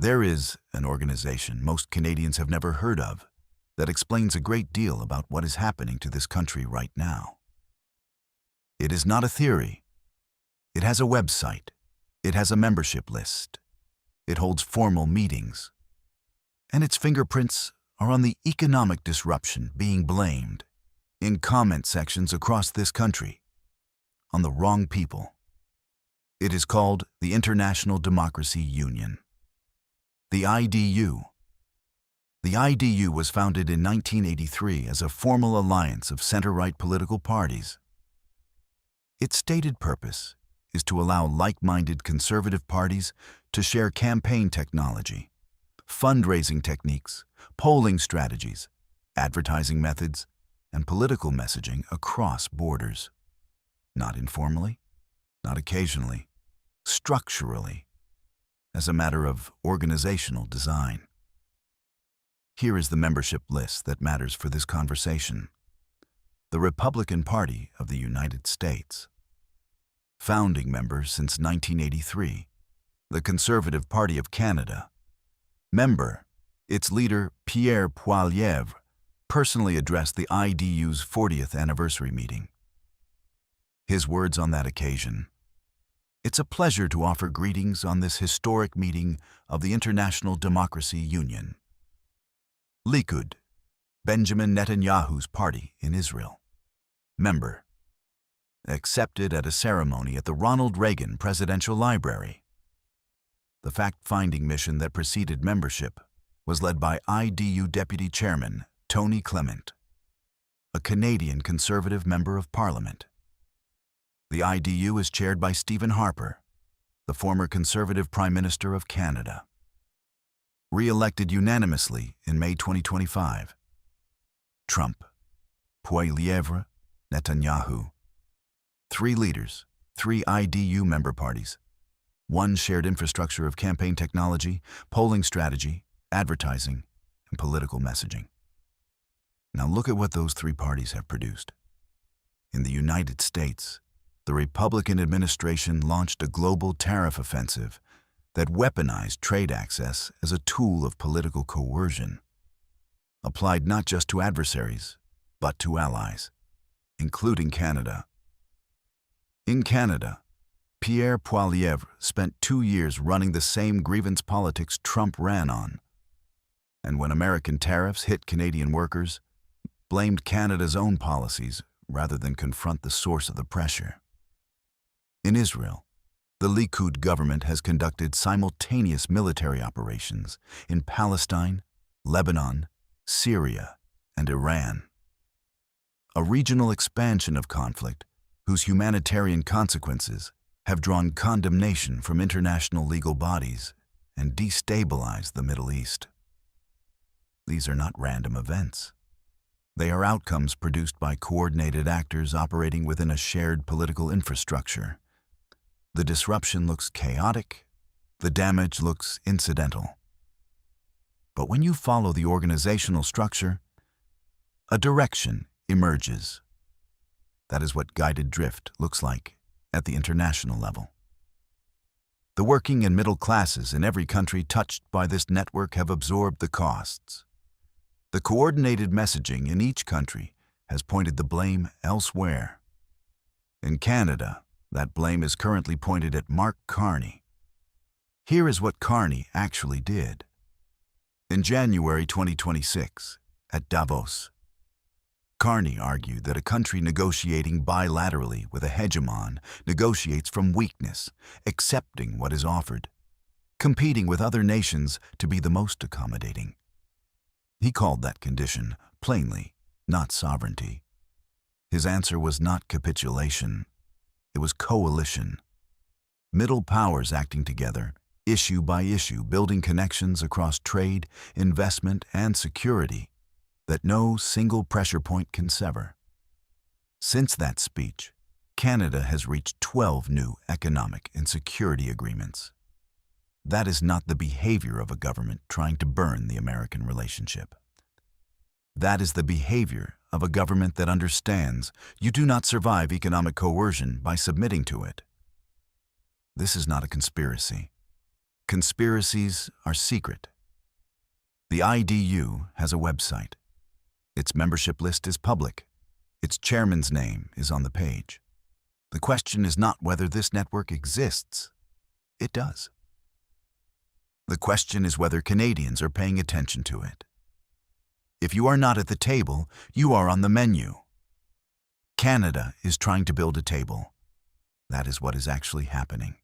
There is an organization most Canadians have never heard of that explains a great deal about what is happening to this country right now. It is not a theory. It has a website. It has a membership list. It holds formal meetings. And its fingerprints are on the economic disruption being blamed in comment sections across this country on the wrong people. It is called the International Democracy Union, the IDU. The IDU was founded in 1983 as a formal alliance of center-right political parties. Its stated purpose is to allow like-minded conservative parties to share campaign technology, fundraising techniques, polling strategies, advertising methods, and political messaging across borders. Not informally, not occasionally, structurally, as a matter of organizational design. Here is the membership list that matters for this conversation. The Republican Party of the United States. Founding member since 1983. The Conservative Party of Canada. Member, its leader, Pierre Poilievre, personally addressed the IDU's 40th anniversary meeting. His words on that occasion: "It's a pleasure to offer greetings on this historic meeting of the International Democracy Union." Likud, Benjamin Netanyahu's party in Israel. Member, accepted at a ceremony at the Ronald Reagan Presidential Library. The fact-finding mission that preceded membership was led by IDU Deputy Chairman Tony Clement, a Canadian Conservative Member of Parliament. The IDU is chaired by Stephen Harper, the former Conservative Prime Minister of Canada. Re-elected unanimously in May 2025. Trump, Poilievre, Netanyahu. 3 leaders, 3 IDU member parties. 1 shared infrastructure of campaign technology, polling strategy, advertising, and political messaging. Now look at what those 3 parties have produced. In the United States, the Republican administration launched a global tariff offensive that weaponized trade access as a tool of political coercion, applied not just to adversaries, but to allies, including Canada. In Canada, Pierre Poilievre spent 2 years running the same grievance politics Trump ran on, and when American tariffs hit Canadian workers, blamed Canada's own policies rather than confront the source of the pressure. In Israel, the Likud government has conducted simultaneous military operations in Palestine, Lebanon, Syria, and Iran. A regional expansion of conflict whose humanitarian consequences have drawn condemnation from international legal bodies and destabilized the Middle East. These are not random events. They are outcomes produced by coordinated actors operating within a shared political infrastructure. The disruption looks chaotic, the damage looks incidental. But when you follow the organizational structure, a direction emerges. That is what guided drift looks like at the international level. The working and middle classes in every country touched by this network have absorbed the costs. The coordinated messaging in each country has pointed the blame elsewhere. In Canada, that blame is currently pointed at Carney. Here is what Carney actually did. In January 2026, at Davos, Carney argued that a country negotiating bilaterally with a hegemon negotiates from weakness, accepting what is offered, competing with other nations to be the most accommodating. He called that condition, plainly, not sovereignty. His answer was not capitulation. It was coalition. Middle powers acting together, issue by issue, building connections across trade, investment, and security that no single pressure point can sever. Since that speech, Canada has reached 12 new economic and security agreements. That is not the behavior of a government trying to burn the American relationship. That is the behavior of a government that understands you do not survive economic coercion by submitting to it. This is not a conspiracy. conspiracies are secret. The IDU has a website. Its membership list is public. Its chairman's name is on the page. The question is not whether this network exists. It does. The question is whether Canadians are paying attention to it. If you are not at the table, you are on the menu. Canada is trying to build a table. That is what is actually happening.